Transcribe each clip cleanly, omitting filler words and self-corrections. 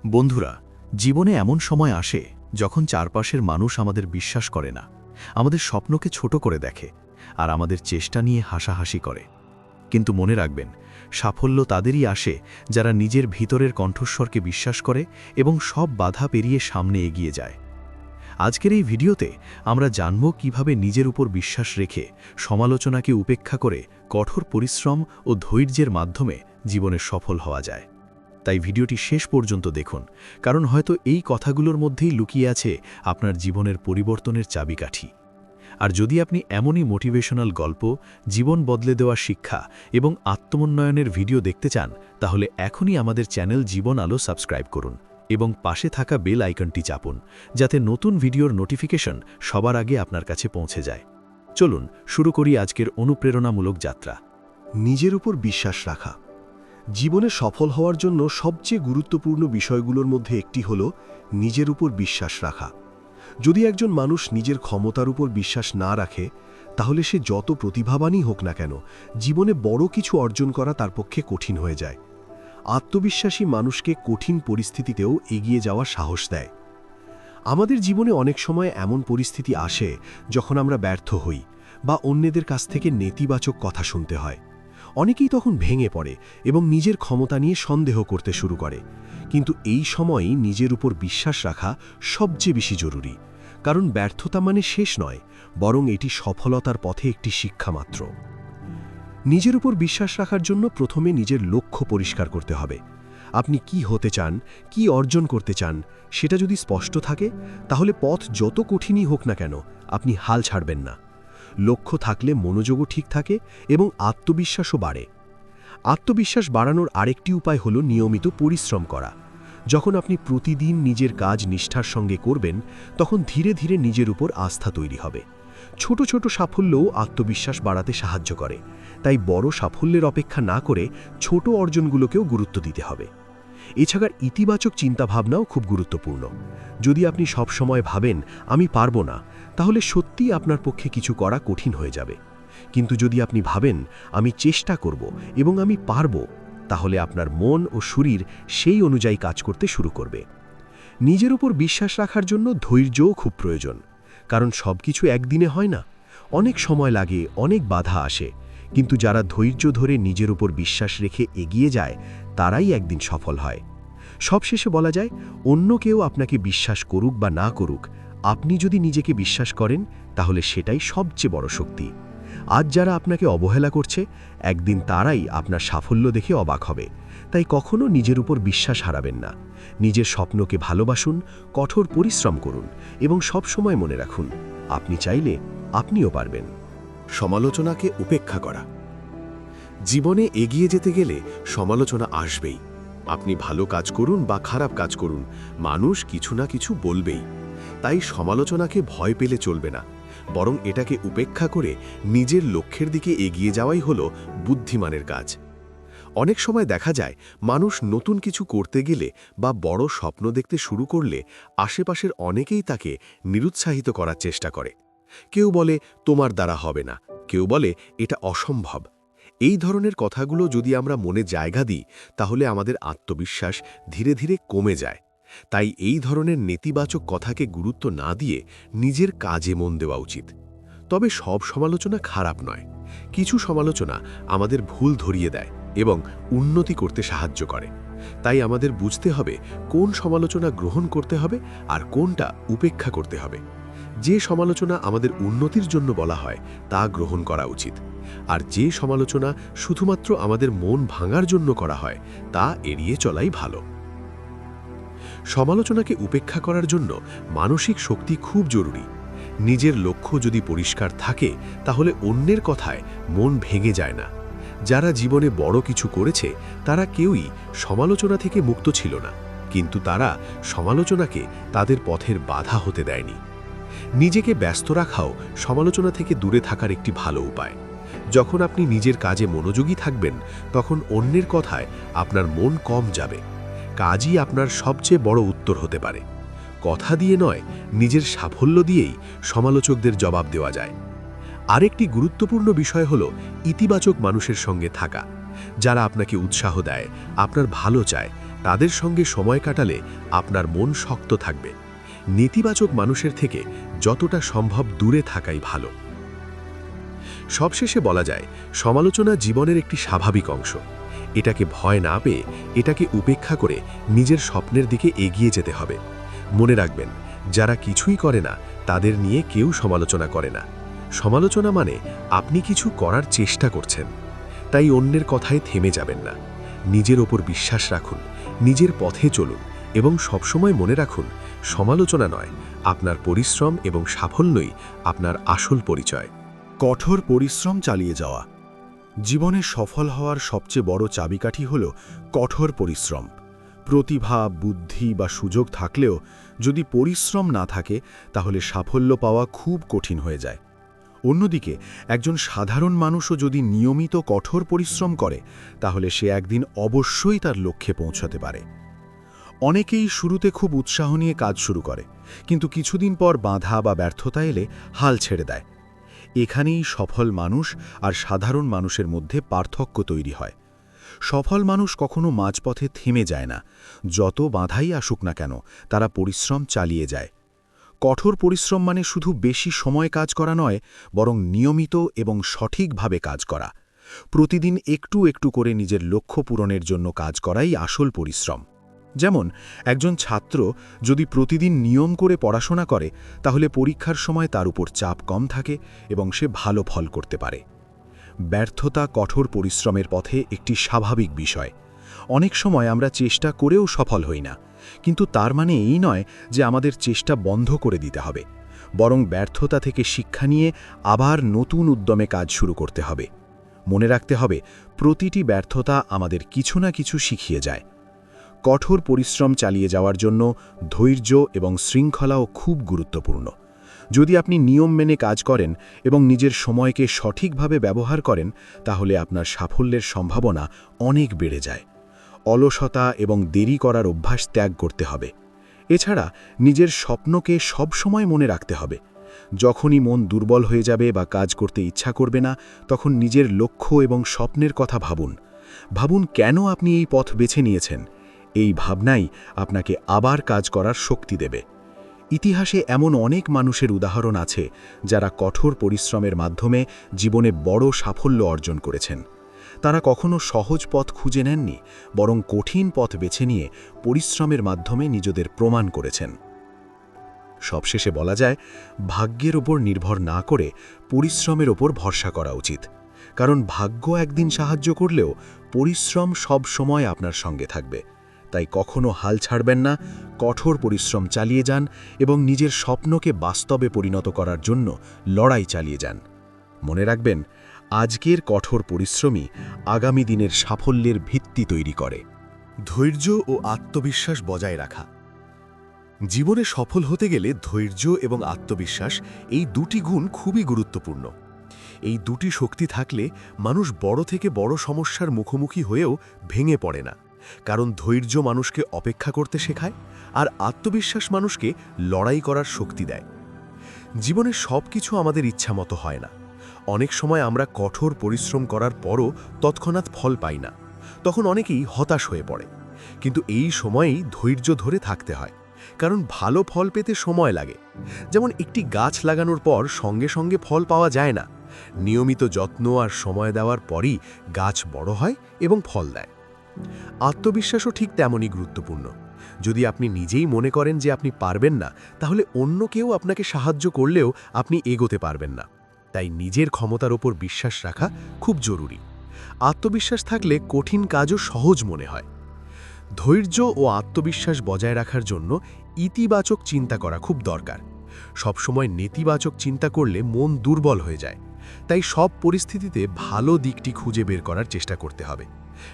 বন্ধুরা, জীবনে এমন সময় আসে যখন চারপাশের মানুষ আমাদের বিশ্বাস করে না, আমাদের স্বপ্নকে ছোট করে দেখে আর আমাদের চেষ্টা নিয়ে হাসাহাসি করে। কিন্তু মনে রাখবেন, সাফল্য তাদেরই আসে যারা নিজের ভিতরের কণ্ঠস্বরকে বিশ্বাস করে এবং সব বাধা পেরিয়ে সামনে এগিয়ে যায়। আজকের এই ভিডিওতে আমরা জানব কিভাবে নিজের উপর বিশ্বাস রেখে সমালোচনাকে উপেক্ষা করে কঠোর পরিশ্রম ও ধৈর্যের মাধ্যমে জীবনে সফল হওয়া যায়। তাই ভিডিওটি শেষ পর্যন্ত দেখুন, কারণ হয়তো এই কথাগুলোর মধ্যেই লুকিয়ে আছে আপনার জীবনের পরিবর্তনের চাবিকাঠি। আর যদি আপনি এমনই মোটিভেশনাল গল্প, জীবন বদলে দেওয়া শিক্ষা এবং আত্মোন্নয়নের ভিডিও দেখতে চান, তাহলে এখনই আমাদের চ্যানেল জীবন আলো সাবস্ক্রাইব করুন এবং পাশে থাকা বেল আইকনটি চাপুন, যাতে নতুন ভিডিওর নোটিফিকেশন সবার আগে আপনার কাছে পৌঁছে যায়। চলুন শুরু করি আজকের অনুপ্রেরণামূলক যাত্রা। নিজের উপর বিশ্বাস রাখা। জীবনে সফল হওয়ার জন্য সবচেয়ে গুরুত্বপূর্ণ বিষয়গুলোর মধ্যে একটি হল নিজের উপর বিশ্বাস রাখা। যদি একজন মানুষ নিজের ক্ষমতার উপর বিশ্বাস না রাখে, তাহলে সে যত প্রতিভাবানই হোক না কেন, জীবনে বড় কিছু অর্জন করা তার পক্ষে কঠিন হয়ে যায়। আত্মবিশ্বাসী মানুষকে কঠিন পরিস্থিতিতেও এগিয়ে যাওয়ার সাহস দেয়। আমাদের জীবনে অনেক সময় এমন পরিস্থিতি আসে যখন আমরা ব্যর্থ হই বা অন্যদের কাছ থেকে নেতিবাচক কথা শুনতে হয়। অনেকেই তখন ভেঙে পড়ে এবং নিজের ক্ষমতা নিয়ে সন্দেহ করতে শুরু করে। কিন্তু এই সময়ই নিজের উপর বিশ্বাস রাখা সবচেয়ে বেশি জরুরি, কারণ ব্যর্থতা মানে শেষ নয়, বরং এটি সফলতার পথে একটি শিক্ষা মাত্র। নিজের উপর বিশ্বাস রাখার জন্য প্রথমে নিজের লক্ষ্য পরিষ্কার করতে হবে। আপনি কি হতে চান, কি অর্জন করতে চান, সেটা যদি স্পষ্ট থাকে, তাহলে পথ যত কঠিনই হোক না কেন, আপনি হাল ছাড়বেন না। লক্ষ্য থাকলে মনোযোগও ঠিক থাকে এবং আত্মবিশ্বাসও বাড়ে। আত্মবিশ্বাস বাড়ানোর আরেকটি উপায় হল নিয়মিত পরিশ্রম করা। যখন আপনি প্রতিদিন নিজের কাজ নিষ্ঠার সঙ্গে করবেন, তখন ধীরে ধীরে নিজের উপর আস্থা তৈরি হবে। ছোট ছোট সাফল্যও আত্মবিশ্বাস বাড়াতে সাহায্য করে। তাই বড় সাফল্যের অপেক্ষা না করে ছোট অর্জনগুলোকেও গুরুত্ব দিতে হবে। এছাড়া ইতিবাচক চিন্তাভাবনাও খুব গুরুত্বপূর্ণ। যদি আপনি সবসময় ভাবেন আমি পারবো না, তাহলে সত্যিই আপনার পক্ষে কিছু করা কঠিন হয়ে যাবে। কিন্তু যদি আপনি ভাবেন আমি চেষ্টা করব এবং আমি পারবো, তাহলে আপনার মন ও শরীর সেই অনুযায়ী কাজ করতে শুরু করবে। নিজের উপর বিশ্বাস রাখার জন্য ধৈর্যও খুব প্রয়োজন, কারণ সবকিছু একদিনে হয় না। অনেক সময় লাগে, অনেক বাধা আসে, কিন্তু যারা ধৈর্য ধরে নিজের উপর বিশ্বাস রেখে এগিয়ে যায়, তারাই একদিন সফল হয়। সবশেষে বলা যায়, অন্য কেউ আপনাকে বিশ্বাস করুক বা না করুক, আপনি যদি নিজেকে বিশ্বাস করেন, তাহলে সেটাই সবচেয়ে বড় শক্তি। আজ যারা আপনাকে অবহেলা করছে, একদিন তারাই আপনার সাফল্য দেখে অবাক হবে। তাই কখনো নিজের উপর বিশ্বাস হারাবেন না। নিজের স্বপ্নকে ভালোবাসুন, কঠোর পরিশ্রম করুন এবং সবসময় মনে রাখুন, আপনি চাইলে আপনিও পারবেন। সমালোচনাকে উপেক্ষা করা। জীবনে এগিয়ে যেতে গেলে সমালোচনা আসবেই। আপনি ভালো কাজ করুন বা খারাপ কাজ করুন, মানুষ কিছু না কিছু বলবেই। তাই সমালোচনাকে ভয় পেলে চলবে না, বরং এটাকে উপেক্ষা করে নিজের লক্ষ্যের দিকে এগিয়ে যাওয়াই হলো বুদ্ধিমানের কাজ। অনেক সময় দেখা যায়, মানুষ নতুন কিছু করতে গেলে বা বড় স্বপ্ন দেখতে শুরু করলে আশেপাশের অনেকেই তাকে নিরুৎসাহিত করার চেষ্টা করে। কেউ বলে তোমার দ্বারা হবে না, কেউ বলে এটা অসম্ভব। এই ধরনের কথাগুলো যদি আমরা মনে জায়গা দিই, তাহলে আমাদের আত্মবিশ্বাস ধীরে ধীরে কমে যায়। তাই এই ধরনের নেতিবাচক কথাকে গুরুত্ব না দিয়ে নিজের কাজে মন দেওয়া উচিত। তবে সব সমালোচনা খারাপ নয়। কিছু সমালোচনা আমাদের ভুল ধরিয়ে দেয় এবং উন্নতি করতে সাহায্য করে। তাই আমাদের বুঝতে হবে কোন সমালোচনা গ্রহণ করতে হবে আর কোনটা উপেক্ষা করতে হবে। যে সমালোচনা আমাদের উন্নতির জন্য বলা হয়, তা গ্রহণ করা উচিত। আর যে সমালোচনা শুধুমাত্র আমাদের মন ভাঙার জন্য করা হয়, তা এড়িয়ে চলাই ভালো। সমালোচনাকে উপেক্ষা করার জন্য মানসিক শক্তি খুব জরুরি। নিজের লক্ষ্য যদি পরিষ্কার থাকে, তাহলে অন্যের কথায় মন ভেঙে যায় না। যারা জীবনে বড় কিছু করেছে, তারা কেউই সমালোচনা থেকে মুক্ত ছিল না, কিন্তু তারা সমালোচনাকে তাদের পথের বাধা হতে দেয়নি। নিজেকে ব্যস্ত রাখাও সমালোচনা থেকে দূরে থাকার একটি ভালো উপায়। যখন আপনি নিজের কাজে মনোযোগী থাকবেন, তখন অন্যের কথায় আপনার মন কম যাবে। কাজই আপনার সবচেয়ে বড় উত্তর হতে পারে। কথা দিয়ে নয়, নিজের সাফল্য দিয়েই সমালোচকদের জবাব দেওয়া যায়। আরেকটি গুরুত্বপূর্ণ বিষয় হল ইতিবাচক মানুষের সঙ্গে থাকা। যারা আপনাকে উৎসাহ দেয়, আপনার ভালো চায়, তাদের সঙ্গে সময় কাটালে আপনার মন শক্ত থাকবে। নেতিবাচক মানুষের থেকে যতটা সম্ভব দূরে থাকাই ভালো। সবশেষে বলা যায়, সমালোচনা জীবনের একটি স্বাভাবিক অংশ। এটাকে ভয় না পেয়ে, এটাকে উপেক্ষা করে নিজের স্বপ্নের দিকে এগিয়ে যেতে হবে। মনে রাখবেন, যারা কিছুই করে না তাদের নিয়ে কেউ সমালোচনা করে না। সমালোচনা মানে আপনি কিছু করার চেষ্টা করছেন। তাই অন্যের কথায় থেমে যাবেন না। নিজের ওপর বিশ্বাস রাখুন, নিজের পথে চলুন এবং সবসময় মনে রাখুন, সমালোচনা নয়, আপনার পরিশ্রম এবং সাফল্যই আপনার আসল পরিচয়। কঠোর পরিশ্রম চালিয়ে যাওয়া। জীবনে সফল হওয়ার সবচেয়ে বড় চাবিকাঠি হল কঠোর পরিশ্রম। প্রতিভা, বুদ্ধি বা সুযোগ থাকলেও যদি পরিশ্রম না থাকে তাহলে সাফল্য পাওয়া খুব কঠিন হয়ে যায়। অন্যদিকে একজন সাধারণ মানুষও যদি নিয়মিত কঠোর পরিশ্রম করে তাহলে সে একদিন অবশ্যই তার লক্ষ্যে পৌঁছাতে পারে। অনেকেই শুরুতে খুব উৎসাহ নিয়ে কাজ শুরু করে, কিন্তু কিছুদিন পর বাধা বা ব্যর্থতা এলে হাল ছেড়ে দেয়। এখানেই সফল মানুষ আর সাধারণ মানুষের মধ্যে পার্থক্য তৈরি হয়। সফল মানুষ কখনো মাঝপথে থেমে যায় না। যত বাধাই আসুক না কেন, তারা পরিশ্রম চালিয়ে যায়। কঠোর পরিশ্রম মানে শুধু বেশি সময় কাজ করা নয়, বরং নিয়মিত এবং সঠিকভাবে কাজ করা। প্রতিদিন একটু একটু করে নিজের লক্ষ্য পূরণের জন্য কাজ করাই আসল পরিশ্রম। যেমন একজন ছাত্র যদি প্রতিদিন নিয়ম করে পড়াশোনা করে তাহলে পরীক্ষার সময় তার উপর চাপ কম থাকে এবং সে ভালো ফল করতে পারে। ব্যর্থতা কঠোর পরিশ্রমের পথে একটি স্বাভাবিক বিষয়। অনেক সময় আমরা চেষ্টা করেও সফল হই না, কিন্তু তার মানে এই নয় যে আমাদের চেষ্টা বন্ধ করে দিতে হবে। বরং ব্যর্থতা থেকে শিক্ষা নিয়ে আবার নতুন উদ্যমে কাজ শুরু করতে হবে। মনে রাখতে হবে, প্রতিটি ব্যর্থতা আমাদের কিছু না কিছু শিখিয়ে যায়। কঠোর পরিশ্রম চালিয়ে যাওয়ার জন্য ধৈর্য এবং শৃঙ্খলাও খুব গুরুত্বপূর্ণ। যদি আপনি নিয়ম মেনে কাজ করেন এবং নিজের সময়কে সঠিকভাবে ব্যবহার করেন, তাহলে আপনার সাফল্যের সম্ভাবনা অনেক বেড়ে যায়। অলসতা এবং দেরি করার অভ্যাস ত্যাগ করতে হবে। এছাড়া নিজের স্বপ্নকে সবসময় মনে রাখতে হবে। যখনই মন দুর্বল হয়ে যাবে বা কাজ করতে ইচ্ছা করবে না, তখন নিজের লক্ষ্য এবং স্বপ্নের কথা ভাবুন কেন আপনি এই পথ বেছে নিয়েছেন। এই ভাবনাই আপনাকে আবার কাজ করার শক্তি দেবে। ইতিহাসে এমন অনেক মানুষের উদাহরণ আছে যারা কঠোর পরিশ্রমের মাধ্যমে জীবনে বড় সাফল্য অর্জন করেছেন। তারা কখনো সহজ পথ খুঁজে নেননি, বরং কঠিন পথ বেছে নিয়ে পরিশ্রমের মাধ্যমে নিজেদের প্রমাণ করেছেন। সবশেষে বলা যায়, ভাগ্যের ওপর নির্ভর না করে পরিশ্রমের ওপর ভরসা করা উচিত। কারণ ভাগ্য একদিন সাহায্য করলেও পরিশ্রম সব সময় আপনার সঙ্গে থাকবে। তাই কখনো হাল ছাড়বেন না, কঠোর পরিশ্রম চালিয়ে যান এবং নিজের স্বপ্নকে বাস্তবে পরিণত করার জন্য লড়াই চালিয়ে যান। মনে রাখবেন, আজকের কঠোর পরিশ্রমই আগামী দিনের সাফল্যের ভিত্তি তৈরি করে। ধৈর্য ও আত্মবিশ্বাস বজায় রাখা। জীবনে সফল হতে গেলে ধৈর্য এবং আত্মবিশ্বাস, এই দুটি গুণ খুবই গুরুত্বপূর্ণ। এই দুটি শক্তি থাকলে মানুষ বড় থেকে বড় সমস্যার মুখোমুখি হয়েও ভেঙে পড়ে না। কারণ ধৈর্য মানুষকে অপেক্ষা করতে শেখায়, আর আত্মবিশ্বাস মানুষকে লড়াই করার শক্তি দেয়। জীবনে সব কিছু আমাদের ইচ্ছামতো হয় না। অনেক সময় আমরা কঠোর পরিশ্রম করার পরও তৎক্ষণাৎ ফল পাই না। তখন অনেকেই হতাশ হয়ে পড়ে। কিন্তু এই সময়েই ধৈর্য ধরে থাকতে হয়, কারণ ভালো ফল পেতে সময় লাগে। যেমন একটি গাছ লাগানোর পর সঙ্গে সঙ্গে ফল পাওয়া যায় না। নিয়মিত যত্ন আর সময় দেওয়ার পরই গাছ বড় হয় এবং ফল দেয়। আত্মবিশ্বাসও ঠিক তেমনই গুরুত্বপূর্ণ। যদি আপনি নিজেই মনে করেন যে আপনি পারবেন না, তাহলে অন্য কেউ আপনাকে সাহায্য করলেও আপনি এগোতে পারবেন না। তাই নিজের ক্ষমতার ওপর বিশ্বাস রাখা খুব জরুরি। আত্মবিশ্বাস থাকলে কঠিন কাজও সহজ মনে হয়। ধৈর্য ও আত্মবিশ্বাস বজায় রাখার জন্য ইতিবাচক চিন্তা করা খুব দরকার। সবসময় নেতিবাচক চিন্তা করলে মন দুর্বল হয়ে যায়। তাই সব পরিস্থিতিতে ভালো দিকটি খুঁজে বের করার চেষ্টা করতে হবে।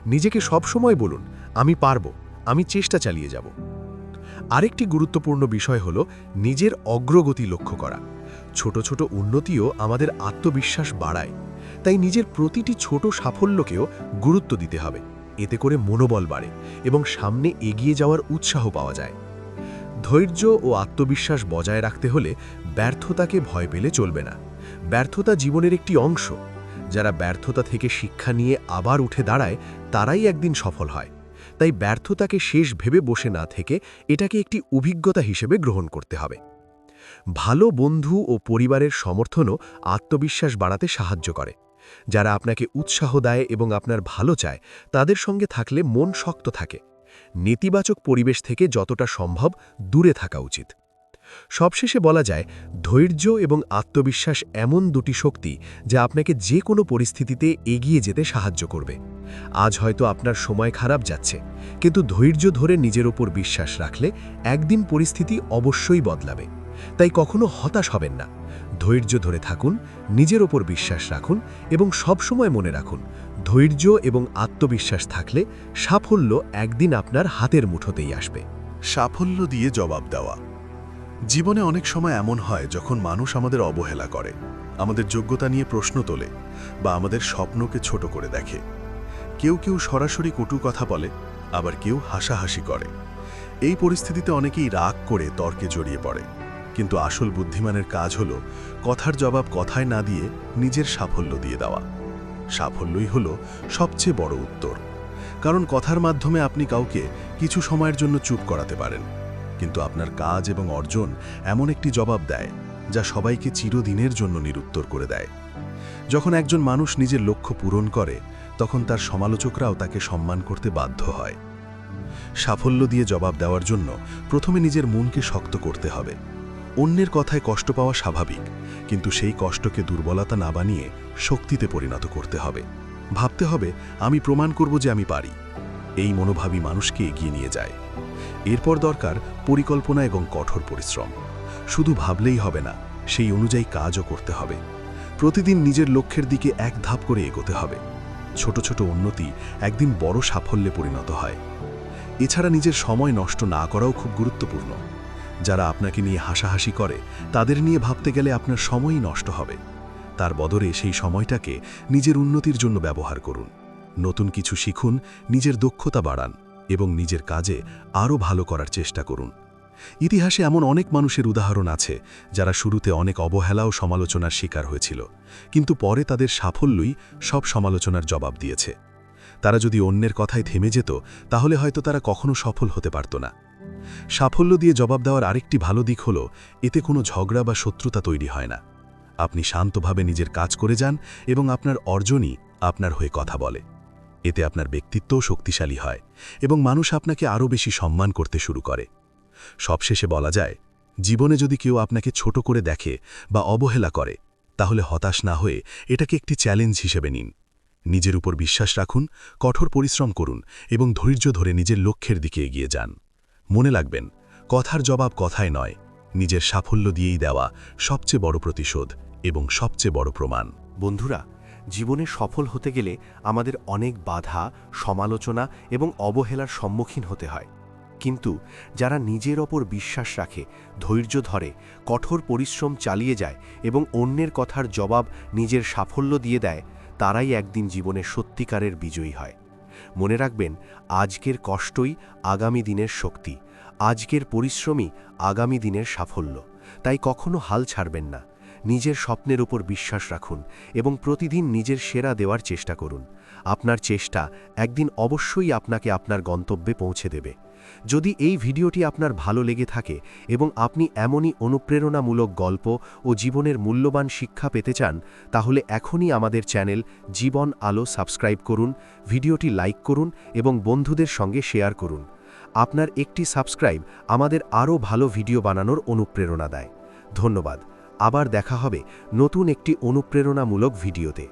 নিজেকে সবসময় বলুন, আমি পারব, আমি চেষ্টা চালিয়ে যাব। আরেকটি গুরুত্বপূর্ণ বিষয় হল নিজের অগ্রগতি লক্ষ্য করা। ছোট ছোট উন্নতিও আমাদের আত্মবিশ্বাস বাড়ায়। তাই নিজের প্রতিটি ছোট সাফল্যকেও গুরুত্ব দিতে হবে। এতে করে মনোবল বাড়ে এবং সামনে এগিয়ে যাওয়ার উৎসাহ পাওয়া যায়। ধৈর্য ও আত্মবিশ্বাস বজায় রাখতে হলে ব্যর্থতাকে ভয় পেলে চলবে না। ব্যর্থতা জীবনের একটি অংশ। যারা ব্যর্থতা থেকে শিক্ষা নিয়ে আবার উঠে দাঁড়ায়, তারাই একদিন সফল হয়। তাই ব্যর্থতাকে শেষ ভেবে বসে না থেকে এটাকে একটি অভিজ্ঞতা হিসেবে গ্রহণ করতে হবে। ভালো বন্ধু ও পরিবারের সমর্থনও আত্মবিশ্বাস বাড়াতে সাহায্য করে। যারা আপনাকে উৎসাহ দেয় এবং আপনার ভালো চায়, তাদের সঙ্গে থাকলে মন শক্ত থাকে। নেতিবাচক পরিবেশ থেকে যতটা সম্ভব দূরে থাকা উচিত। সবশেষে বলা যায়, ধৈর্য এবং আত্মবিশ্বাস এমন দুটি শক্তি যা আপনাকে যে কোনো পরিস্থিতিতে এগিয়ে যেতে সাহায্য করবে। আজ হয়তো আপনার সময় খারাপ যাচ্ছে, কিন্তু ধৈর্য ধরে নিজের ওপর বিশ্বাস রাখলে একদিন পরিস্থিতি অবশ্যই বদলাবে। তাই কখনো হতাশ হবেন না। ধৈর্য ধরে থাকুন, নিজের ওপর বিশ্বাস রাখুন এবং সবসময় মনে রাখুন, ধৈর্য এবং আত্মবিশ্বাস থাকলে সাফল্য একদিন আপনার হাতের মুঠোতেই আসবে। সাফল্য দিয়ে জবাব দেওয়া। জীবনে অনেক সময় এমন হয় যখন মানুষ আমাদের অবহেলা করে, আমাদের যোগ্যতা নিয়ে প্রশ্ন তোলে বা আমাদের স্বপ্নকে ছোট করে দেখে। কেউ কেউ সরাসরি কটু কথা বলে, আবার কেউ হাসাহাসি করে। এই পরিস্থিতিতে অনেকেই রাগ করে তর্কে জড়িয়ে পড়ে। কিন্তু আসল বুদ্ধিমানের কাজ হলো কথার জবাব কথায় না দিয়ে নিজের সাফল্য দিয়ে দেওয়া। সাফল্যই হলো সবচেয়ে বড় উত্তর। কারণ কথার মাধ্যমে আপনি কাউকে কিছু সময়ের জন্য চুপ করাতে পারেন, কিন্তু আপনার কাজ এবং অর্জন এমন একটি জবাব দেয় যা সবাইকে চিরদিনের জন্য নিরুত্তর করে দেয়। যখন একজন মানুষ নিজের লক্ষ্য পূরণ করে, তখন তার সমালোচকরাও তাকে সম্মান করতে বাধ্য হয়। সাফল্য দিয়ে জবাব দেওয়ার জন্য প্রথমে নিজের মনকে শক্ত করতে হবে। অন্যের কথায় কষ্ট পাওয়া স্বাভাবিক, কিন্তু সেই কষ্টকে দুর্বলতা না বানিয়ে শক্তিতে পরিণত করতে হবে। ভাবতে হবে, আমি প্রমাণ করব যে আমি পারি। এই মনোভাবই মানুষকে এগিয়ে নিয়ে যায়। এরপর দরকার পরিকল্পনা এবং কঠোর পরিশ্রম। শুধু ভাবলেই হবে না, সেই অনুযায়ী কাজও করতে হবে। প্রতিদিন নিজের লক্ষ্যের দিকে এক ধাপ করে এগোতে হবে। ছোট ছোট উন্নতি একদিন বড় সাফল্যে পরিণত হয়। এছাড়া নিজের সময় নষ্ট না করাও খুব গুরুত্বপূর্ণ। যারা আপনাকে নিয়ে হাসাহাসি করে, তাদের নিয়ে ভাবতে গেলে আপনার সময়ই নষ্ট হবে। তার বদলে সেই সময়টাকে নিজের উন্নতির জন্য ব্যবহার করুন। নতুন কিছু শিখুন, নিজের দক্ষতা বাড়ান এবং নিজের কাজে আরও ভালো করার চেষ্টা করুন। ইতিহাসে এমন অনেক মানুষের উদাহরণ আছে যারা শুরুতে অনেক অবহেলা ও সমালোচনার শিকার হয়েছিল, কিন্তু পরে তাদের সাফল্যই সব সমালোচনার জবাব দিয়েছে। তারা যদি অন্যের কথায় থেমে যেত, তাহলে হয়তো তারা কখনো সফল হতে পারত না। সাফল্য দিয়ে জবাব দেওয়ার আরেকটি ভালো দিক হল, এতে কোনো ঝগড়া বা শত্রুতা তৈরি হয় না। আপনি শান্তভাবে নিজের কাজ করে যান এবং আপনার অর্জনই আপনার হয়ে কথা বলে। এতে আপনার ব্যক্তিত্বও শক্তিশালী হয় এবং মানুষ আপনাকে আরও বেশি সম্মান করতে শুরু করে। সবশেষে বলা যায়, জীবনে যদি কেউ আপনাকে ছোট করে দেখে বা অবহেলা করে, তাহলে হতাশ না হয়ে এটাকে একটি চ্যালেঞ্জ হিসেবে নিন। নিজের উপর বিশ্বাস রাখুন, কঠোর পরিশ্রম করুন এবং ধৈর্য ধরে নিজের লক্ষ্যের দিকে এগিয়ে যান। মনে রাখবেন, কথার জবাব কথায় নয়, নিজের সাফল্য দিয়েই দেওয়া সবচেয়ে বড় প্রতিশোধ এবং সবচেয়ে বড় প্রমাণ। বন্ধুরা, জীবনে সফল হতে গেলে আমাদের অনেক বাধা, সমালোচনা এবং অবহেলার সম্মুখীন হতে হয়। কিন্তু যারা নিজের ওপর বিশ্বাস রাখে, ধৈর্য ধরে, কঠোর পরিশ্রম চালিয়ে যায় এবং অন্যের কথার জবাব নিজের সাফল্য দিয়ে দেয়, তারাই একদিন জীবনে সত্যিকারের বিজয়ী হয়। মনে রাখবেন, আজকের কষ্টই আগামী দিনের শক্তি, আজকের পরিশ্রমই আগামী দিনের সাফল্য। তাই কখনো হাল ছাড়বেন না। নিজের স্বপ্নের উপর বিশ্বাস রাখুন এবং প্রতিদিন নিজের সেরা দেওয়ার চেষ্টা করুন। আপনার চেষ্টা একদিন অবশ্যই আপনাকে আপনার গন্তব্যে পৌঁছে দেবে। যদি এই ভিডিওটি আপনার ভালো লেগে থাকে এবং আপনি এমনই অনুপ্রেরণামূলক গল্প ও জীবনের মূল্যবান শিক্ষা পেতে চান, তাহলে এখনই আমাদের চ্যানেল জীবন আলো সাবস্ক্রাইব করুন, ভিডিওটি লাইক করুন এবং বন্ধুদের সঙ্গে শেয়ার করুন। আপনার একটি সাবস্ক্রাইব আমাদের আরও ভালো ভিডিও বানানোর অনুপ্রেরণা দেয়। ধন্যবাদ। আবার দেখা হবে নতুন একটি অনুপ্রেরণামূলক ভিডিওতে।